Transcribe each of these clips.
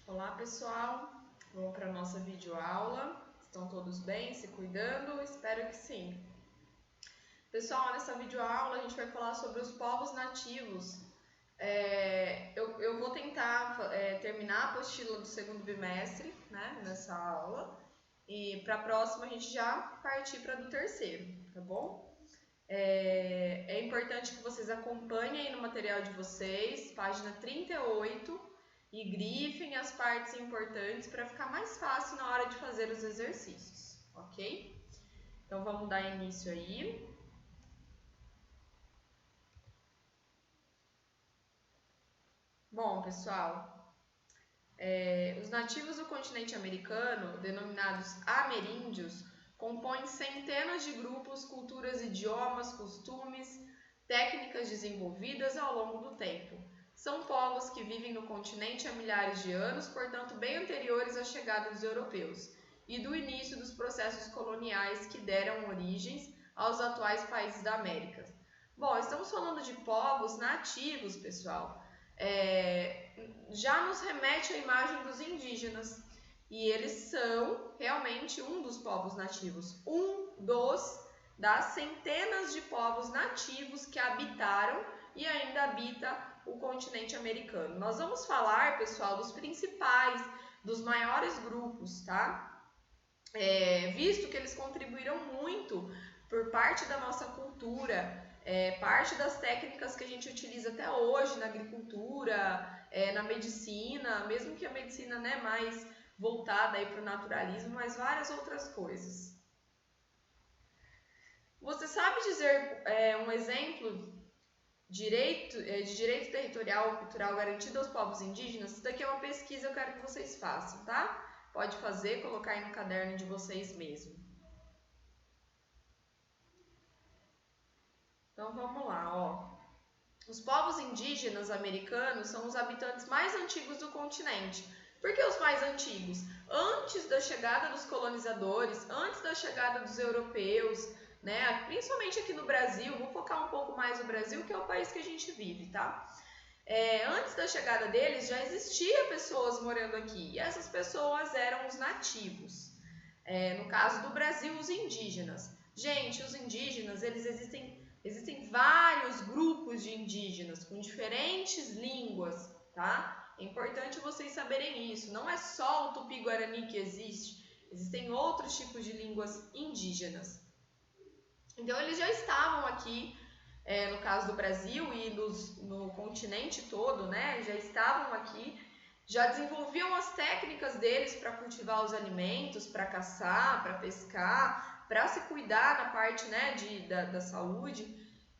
Olá pessoal, vamos para a nossa videoaula. Estão todos bem, se cuidando? Espero que sim. Pessoal, nessa videoaula a gente vai falar sobre os povos nativos. Eu vou tentar terminar a apostila do segundo bimestre, né, nessa aula. E para a próxima a gente já partir para a do terceiro, tá bom? É importante que vocês acompanhem aí no material de vocês, página 38, e grifem as partes importantes para ficar mais fácil na hora de fazer os exercícios, ok? Então vamos dar início aí. Bom, pessoal, os nativos do continente americano, denominados ameríndios, compõem centenas de grupos, culturas, idiomas, costumes, técnicas desenvolvidas ao longo do tempo. São povos que vivem no continente há milhares de anos, portanto bem anteriores à chegada dos europeus e do início dos processos coloniais que deram origens aos atuais países da América. Bom, estamos falando de povos nativos, pessoal. Já nos remete à imagem dos indígenas, e eles são realmente um dos povos nativos, das centenas de povos nativos que habitaram e ainda habita o continente americano. Nós vamos falar, pessoal, dos principais, dos maiores grupos, tá? Visto que eles contribuíram muito por parte da nossa cultura, parte das técnicas que a gente utiliza até hoje na agricultura, na medicina, mesmo que a medicina, né, mais voltada para o naturalismo, mas várias outras coisas. Você sabe dizer um exemplo de direito territorial cultural garantido aos povos indígenas? Isso daqui é uma pesquisa, eu quero que vocês façam, tá? Pode fazer, colocar aí no caderno de vocês mesmo. Então vamos lá, ó. Os povos indígenas americanos são os habitantes mais antigos do continente. Por que os mais antigos? Antes da chegada dos colonizadores, antes da chegada dos europeus, né? Principalmente aqui no Brasil, vou focar um pouco mais no Brasil, que é o país que a gente vive, tá? Antes da chegada deles, já existia pessoas morando aqui, e essas pessoas eram os nativos. No caso do Brasil, os indígenas. Gente, os indígenas, existem vários grupos de indígenas com diferentes línguas, tá? É importante vocês saberem isso. Não é só o Tupi-Guarani que existe, existem outros tipos de línguas indígenas. Então, eles já estavam aqui, no caso do Brasil e no continente todo, né? Já estavam aqui, já desenvolviam as técnicas deles para cultivar os alimentos, para caçar, para pescar, para se cuidar na parte, né, da saúde.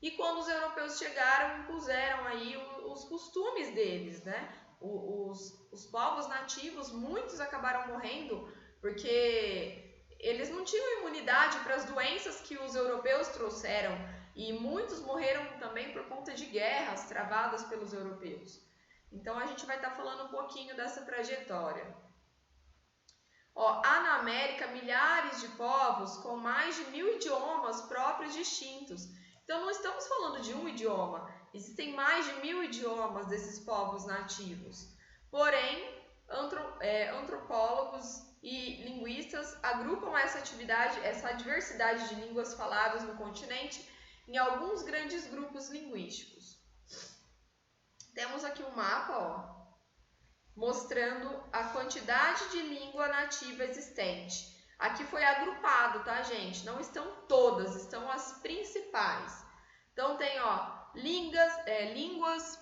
E quando os europeus chegaram, impuseram aí os costumes deles, né? Os povos nativos, muitos acabaram morrendo porque eles não tinham imunidade para as doenças que os europeus trouxeram, e muitos morreram também por conta de guerras travadas pelos europeus. Então a gente vai estar falando um pouquinho dessa trajetória. Há na América milhares de povos com mais de 1000 idiomas próprios distintos. Então não estamos falando de um idioma, existem mais de 1000 idiomas desses povos nativos. Porém, antropólogos e linguistas agrupam essa diversidade de línguas faladas no continente em alguns grandes grupos linguísticos. Temos aqui um mapa, mostrando a quantidade de língua nativa existente. Aqui foi agrupado, tá, gente? Não estão todas, estão as principais. Então tem, línguas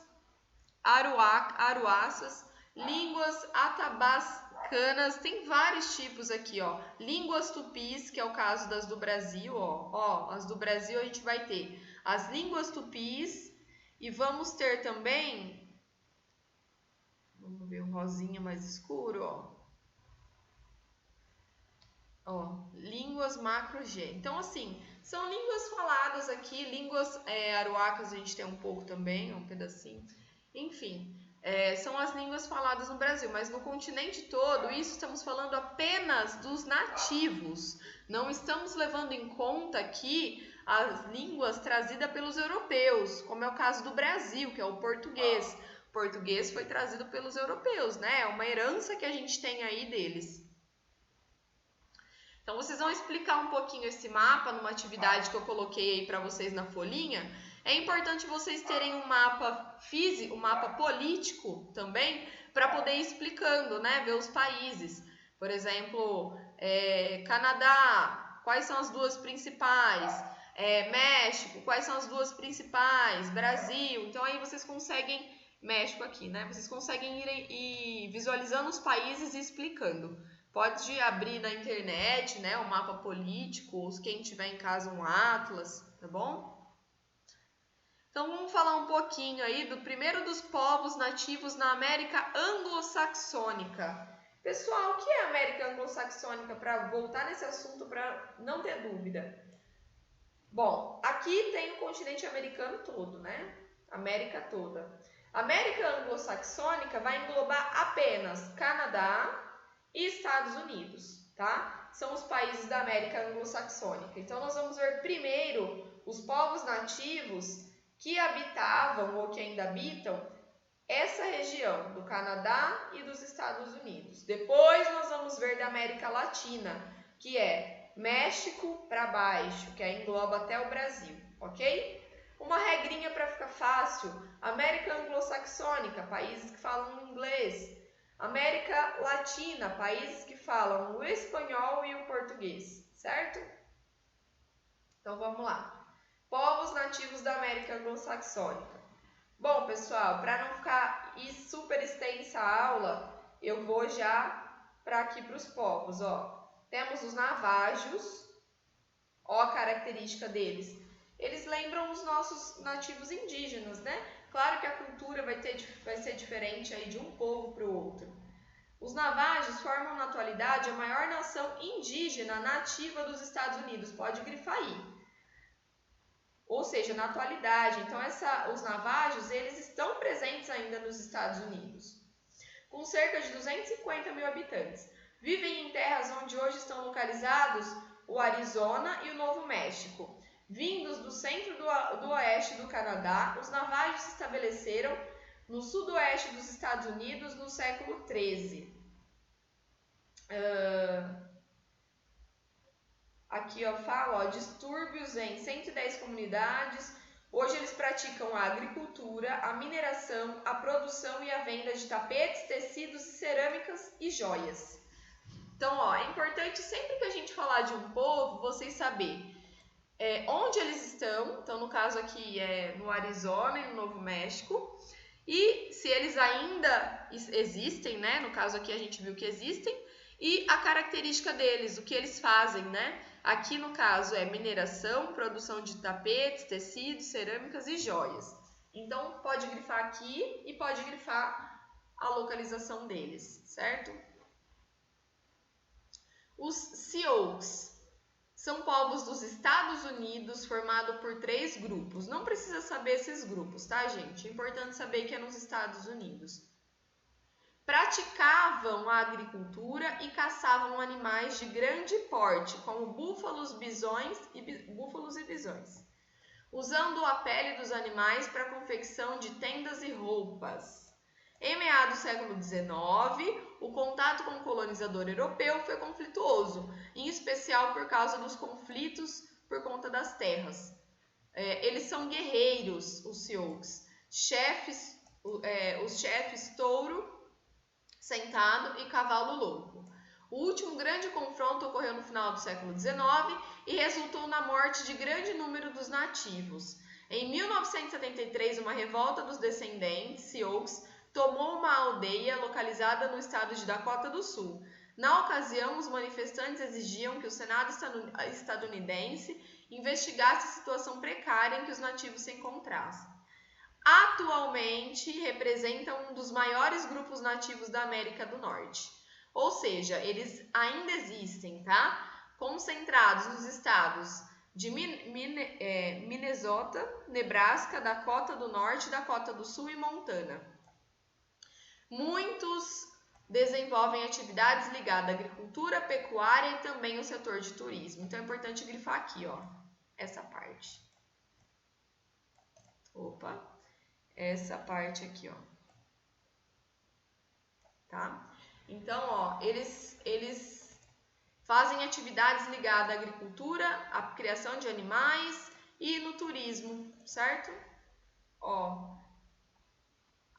aruaças, línguas atabascanas, tem vários tipos aqui, línguas tupis, que é o caso das do Brasil, as do Brasil a gente vai ter as línguas tupis, e vamos ter também, vamos ver um rosinha mais escuro, línguas macro-G. Então, assim, são línguas faladas aqui, línguas aruacas a gente tem um pouco também, um pedacinho, enfim. São as línguas faladas no Brasil, mas no continente todo, isso estamos falando apenas dos nativos. Não estamos levando em conta aqui as línguas trazidas pelos europeus, como é o caso do Brasil, que é o português. Português foi trazido pelos europeus, né? É uma herança que a gente tem aí deles. Então, vocês vão explicar um pouquinho esse mapa numa atividade que eu coloquei aí para vocês na folhinha. É importante vocês terem um mapa físico, um mapa político também, para poder ir explicando, né? Ver os países. Por exemplo, Canadá, quais são as duas principais? México, quais são as duas principais? Brasil. Então, aí vocês conseguem... México aqui, né? Vocês conseguem ir visualizando os países e explicando. Pode abrir na internet, né, o mapa político, ou quem tiver em casa um atlas, tá bom? Então vamos falar um pouquinho aí do primeiro dos povos nativos na América anglo-saxônica. Pessoal, o que é América anglo-saxônica? Para voltar nesse assunto, para não ter dúvida. Bom, aqui tem o continente americano todo, né? América toda. América anglo-saxônica vai englobar apenas Canadá e Estados Unidos, tá? São os países da América anglo-saxônica. Então, nós vamos ver primeiro os povos nativos que habitavam ou que ainda habitam essa região do Canadá e dos Estados Unidos. Depois, nós vamos ver da América Latina, que é México para baixo, que engloba até o Brasil, ok? Uma regrinha para ficar fácil: América anglo-saxônica, países que falam inglês. América Latina, países que falam o espanhol e o português, certo? Então vamos lá. Povos nativos da América anglo-saxônica. Bom, pessoal, para não ficar super extensa a aula, eu vou já para aqui para os povos, ó. Temos os navajos, ó a característica deles. Eles lembram os nossos nativos indígenas, né? Claro que a cultura vai ser diferente aí de um povo para o outro. Os navajos formam na atualidade a maior nação indígena nativa dos Estados Unidos. Pode grifar aí. Ou seja, na atualidade. Então, os navajos, eles estão presentes ainda nos Estados Unidos. Com cerca de 250 mil habitantes. Vivem em terras onde hoje estão localizados o Arizona e o Novo México. Vindos do centro do oeste do Canadá, os navajos se estabeleceram no sudoeste dos Estados Unidos no século XIII. Aqui fala, distúrbios em 110 comunidades. Hoje eles praticam a agricultura, a mineração, a produção e a venda de tapetes, tecidos, cerâmicas e joias. Então, é importante sempre que a gente falar de um povo, vocês saberem onde eles estão. Então, no caso aqui é no Arizona e no Novo México. E se eles ainda existem, né? No caso aqui a gente viu que existem. E a característica deles, o que eles fazem, né? Aqui no caso é mineração, produção de tapetes, tecidos, cerâmicas e joias. Então, pode grifar aqui e pode grifar a localização deles, certo? Os Sioux são povos dos Estados Unidos formados por 3 grupos. Não precisa saber esses grupos, tá, gente? É importante saber que é nos Estados Unidos. Praticavam a agricultura e caçavam animais de grande porte, como búfalos e bisões, usando a pele dos animais para a confecção de tendas e roupas. Em meados do século XIX, o contato com o colonizador europeu foi conflituoso, em especial por causa dos conflitos por conta das terras. Eles são guerreiros, os Sioux, os chefes touro sentado e cavalo louco. O último grande confronto ocorreu no final do século XIX e resultou na morte de grande número dos nativos. Em 1973, uma revolta dos descendentes Sioux tomou uma aldeia localizada no estado de Dakota do Sul. Na ocasião, os manifestantes exigiam que o Senado estadunidense investigasse a situação precária em que os nativos se encontrassem. Atualmente, representam um dos maiores grupos nativos da América do Norte. Ou seja, eles ainda existem, tá? Concentrados nos estados de Minnesota, Nebraska, Dakota do Norte, Dakota do Sul e Montana. Muitos desenvolvem atividades ligadas à agricultura, pecuária e também ao setor de turismo. Então é importante grifar aqui, essa parte. Essa parte aqui, tá? Então, ó, eles fazem atividades ligadas à agricultura, à criação de animais e no turismo, certo? Ó,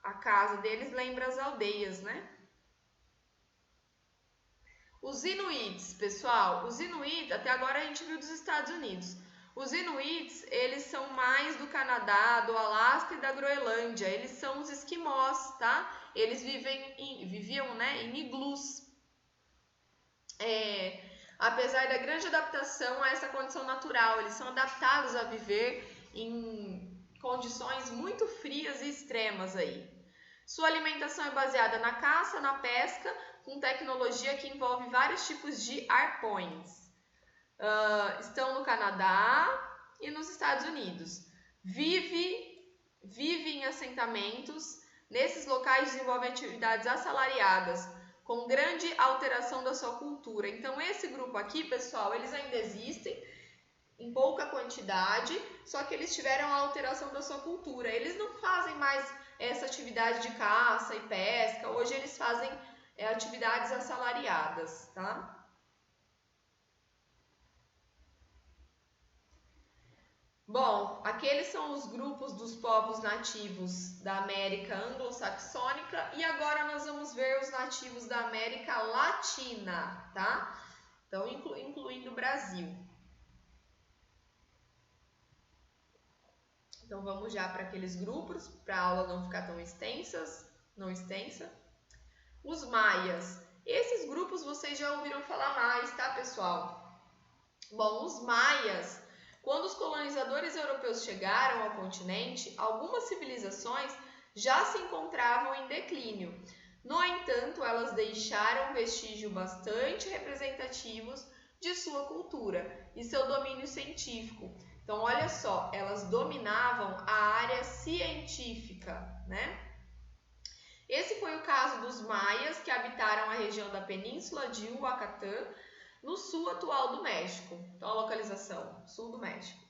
a casa deles lembra as aldeias, né? Os Inuits, pessoal, os Inuits, até agora a gente viu dos Estados Unidos. Os Inuits, eles são mais do Canadá, do Alasca e da Groenlândia. Eles são os esquimós, tá? Eles viviam, né, em iglus. Apesar da grande adaptação a essa condição natural, eles são adaptados a viver em condições muito frias e extremas aí. Sua alimentação é baseada na caça, na pesca, com tecnologia que envolve vários tipos de arpões. Estão no Canadá e nos Estados Unidos. Vive em assentamentos. Nesses locais desenvolvem atividades assalariadas, com grande alteração da sua cultura. Então, esse grupo aqui, pessoal, eles ainda existem em pouca quantidade, só que eles tiveram a alteração da sua cultura. Eles não fazem mais essa atividade de caça e pesca. Hoje eles fazem atividades assalariadas, tá? Bom, aqueles são os grupos dos povos nativos da América anglo-saxônica e agora nós vamos ver os nativos da América Latina, tá? Então, incluindo o Brasil. Então, vamos já para aqueles grupos, para a aula não ficar tão extensa. Os maias. Esses grupos vocês já ouviram falar mais, tá, pessoal? Bom, os maias, quando os colonizadores europeus chegaram ao continente, algumas civilizações já se encontravam em declínio. No entanto, elas deixaram vestígios bastante representativos de sua cultura e seu domínio científico. Então, olha só, elas dominavam a área científica, né? Esse foi o caso dos maias, que habitaram a região da península de Yucatán, no sul atual do México. Então, a localização, sul do México.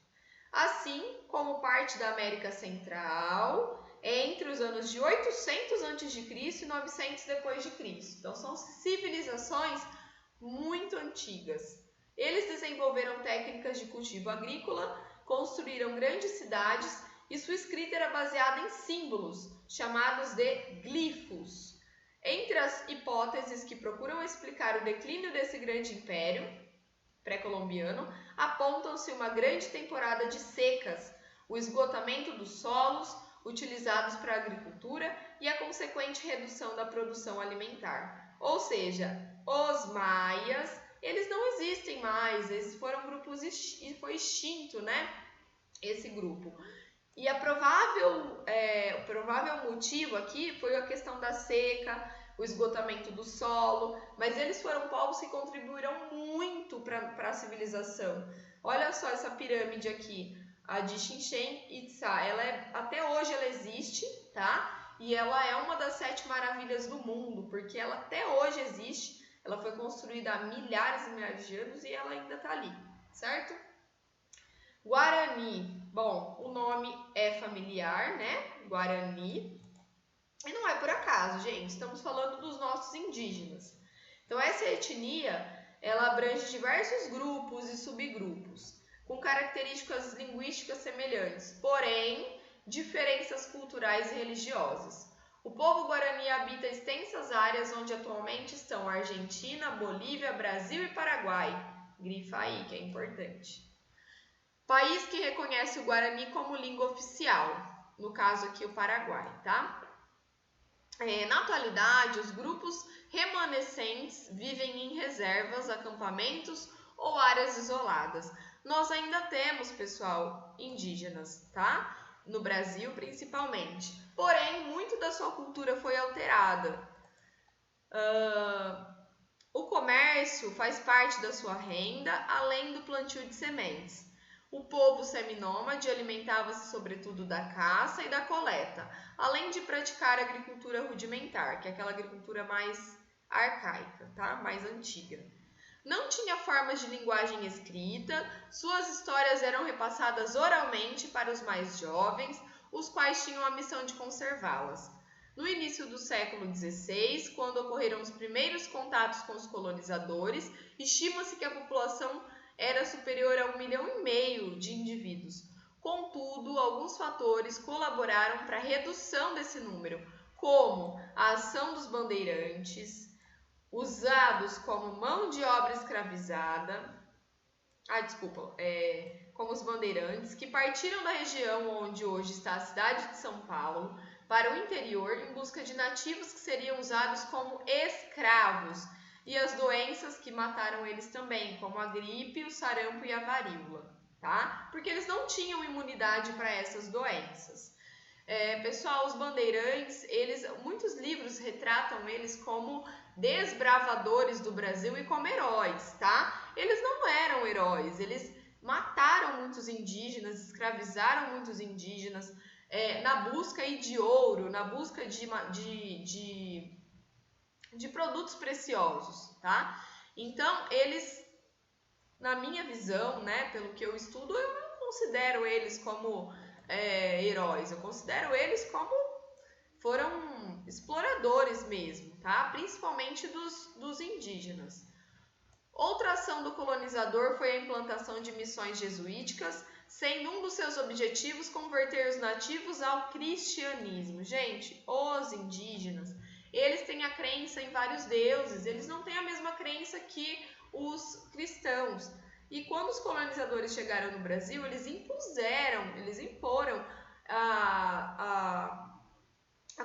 Assim como parte da América Central, entre os anos de 800 a.C. e 900 d.C. Então, são civilizações muito antigas. Eles desenvolveram técnicas de cultivo agrícola, construíram grandes cidades e sua escrita era baseada em símbolos, chamados de glifos. Entre as hipóteses que procuram explicar o declínio desse grande império pré-colombiano, apontam-se uma grande temporada de secas, o esgotamento dos solos utilizados para a agricultura e a consequente redução da produção alimentar. Ou seja, os maias, eles não existem mais, eles foram grupos e foi extinto, né? Esse grupo. E o provável motivo aqui foi a questão da seca, o esgotamento do solo, mas eles foram povos que contribuíram muito para a civilização. Olha só essa pirâmide aqui, a de Chichén Itzá, até hoje ela existe, tá? E ela é uma das 7 maravilhas do mundo, porque ela até hoje existe, ela foi construída há milhares e milhares de anos e ela ainda está ali, certo? Guarani, bom, o nome é familiar, né? Guarani. E não é por acaso, gente, estamos falando dos nossos indígenas. Então, essa etnia, ela abrange diversos grupos e subgrupos, com características linguísticas semelhantes, porém, diferenças culturais e religiosas. O povo guarani habita extensas áreas onde atualmente estão Argentina, Bolívia, Brasil e Paraguai. Grifa aí, que é importante. País que reconhece o Guarani como língua oficial, no caso aqui o Paraguai, tá? Na atualidade, os grupos remanescentes vivem em reservas, acampamentos ou áreas isoladas. Nós ainda temos, pessoal, indígenas, tá? No Brasil, principalmente. Porém, muito da sua cultura foi alterada. O comércio faz parte da sua renda, além do plantio de sementes. O povo seminômade alimentava-se sobretudo da caça e da coleta, além de praticar agricultura rudimentar, que é aquela agricultura mais arcaica, tá? Mais antiga. Não tinha formas de linguagem escrita, suas histórias eram repassadas oralmente para os mais jovens, os quais tinham a missão de conservá-las. no início do século XVI, quando ocorreram os primeiros contatos com os colonizadores, estima-se que a população era superior a 1,5 milhão de indivíduos. Contudo, alguns fatores colaboraram para a redução desse número, como a ação dos bandeirantes, usados como mão de obra escravizada, como os bandeirantes, que partiram da região onde hoje está a cidade de São Paulo para o interior em busca de nativos que seriam usados como escravos, e as doenças que mataram eles também, como a gripe, o sarampo e a varíola, tá? Porque eles não tinham imunidade para essas doenças. Pessoal, os bandeirantes, muitos livros retratam eles como desbravadores do Brasil e como heróis, tá? Eles não eram heróis, eles mataram muitos indígenas, escravizaram muitos indígenas, na busca aí de ouro, na busca de produtos preciosos, tá? Então, eles, na minha visão, né, pelo que eu estudo, eu não considero eles como heróis, eu considero eles como foram exploradores mesmo, tá? Principalmente dos indígenas. Outra ação do colonizador foi a implantação de missões jesuíticas, sendo um dos seus objetivos converter os nativos ao cristianismo. Gente, os indígenas, eles têm a crença em vários deuses, eles não têm a mesma crença que os cristãos. E quando os colonizadores chegaram no Brasil, eles imporam a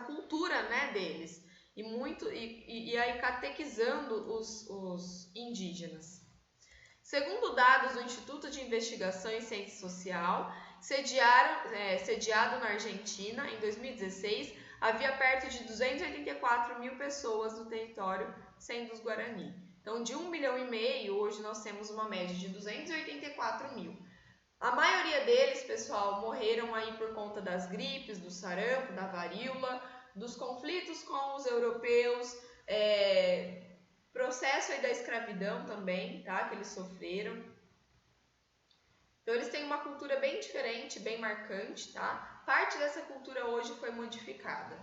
cultura, né, deles. E aí catequizando os indígenas. Segundo dados do Instituto de Investigação em Ciência Social, sediado na Argentina, em 2016, havia perto de 284 mil pessoas no território, sendo os Guarani. Então, de 1,5 milhão, hoje nós temos uma média de 284 mil. A maioria deles, pessoal, morreram aí por conta das gripes, do sarampo, da varíola, dos conflitos com os europeus, processo aí da escravidão também, tá? Que eles sofreram. Então, eles têm uma cultura bem diferente, bem marcante, tá? Parte dessa cultura hoje foi modificada.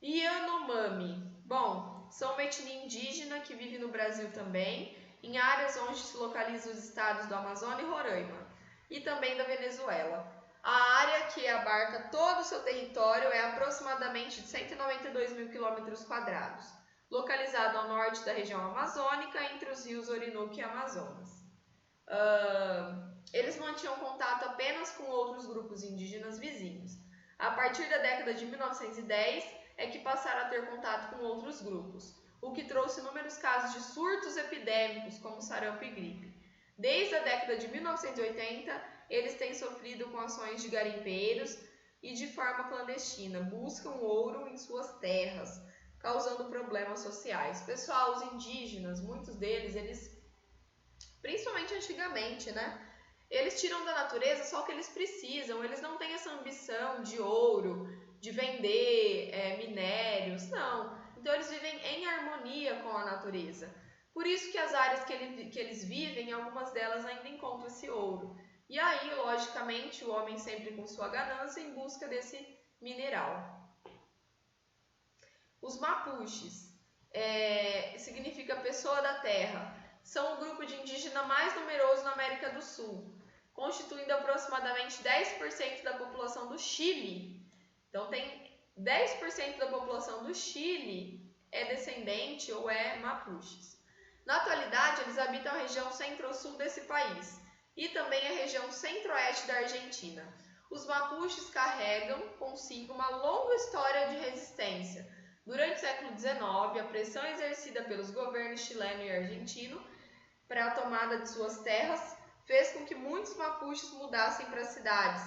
Yanomami. Bom, são uma etnia indígena que vive no Brasil também, em áreas onde se localizam os estados do Amazonas e Roraima, e também da Venezuela. A área que abarca todo o seu território é aproximadamente de 192 mil quilômetros quadrados, localizado ao norte da região amazônica, entre os rios Orinoco e Amazonas. Eles mantinham contato apenas com outros grupos indígenas vizinhos. A partir da década de 1910 é que passaram a ter contato com outros grupos, o que trouxe inúmeros casos de surtos epidêmicos, como sarampo e gripe. Desde a década de 1980, eles têm sofrido com ações de garimpeiros e de forma clandestina, buscam ouro em suas terras, causando problemas sociais. Pessoal, os indígenas, muitos deles, principalmente antigamente, né? Eles tiram da natureza só o que eles precisam, eles não têm essa ambição de ouro, de vender minérios, não. Então, eles vivem em harmonia com a natureza. Por isso que as áreas que eles vivem, algumas delas ainda encontram esse ouro. E aí, logicamente, o homem sempre com sua ganância em busca desse mineral. Os Mapuches, significa pessoa da terra, são o grupo de indígena mais numeroso na América do Sul, constituindo aproximadamente 10% da população do Chile. Então, tem 10% da população do Chile é descendente ou é Mapuches. Na atualidade, eles habitam a região centro-sul desse país e também a região centro-oeste da Argentina. Os Mapuches carregam consigo uma longa história de resistência. Durante o século XIX, a pressão exercida pelos governos chileno e argentino para a tomada de suas terras fez com que muitos Mapuches mudassem para as cidades,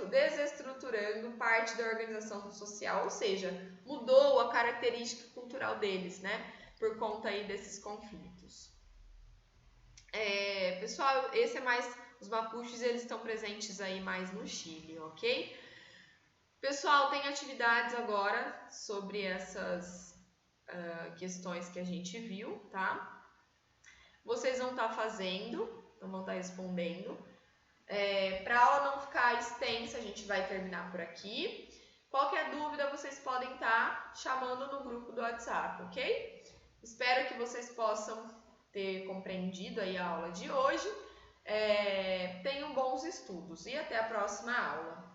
desestruturando parte da organização social, ou seja, mudou a característica cultural deles, né, por conta aí desses conflitos. Pessoal, esse é mais, os Mapuches, eles estão presentes aí mais no Chile, ok? Pessoal, tem atividades agora sobre essas questões que a gente viu, tá? Vocês vão estar fazendo, não vão estar respondendo. Para a aula não ficar extensa, a gente vai terminar por aqui. Qualquer dúvida, vocês podem estar chamando no grupo do WhatsApp, ok? Espero que vocês possam ter compreendido aí a aula de hoje. Tenham bons estudos e até a próxima aula.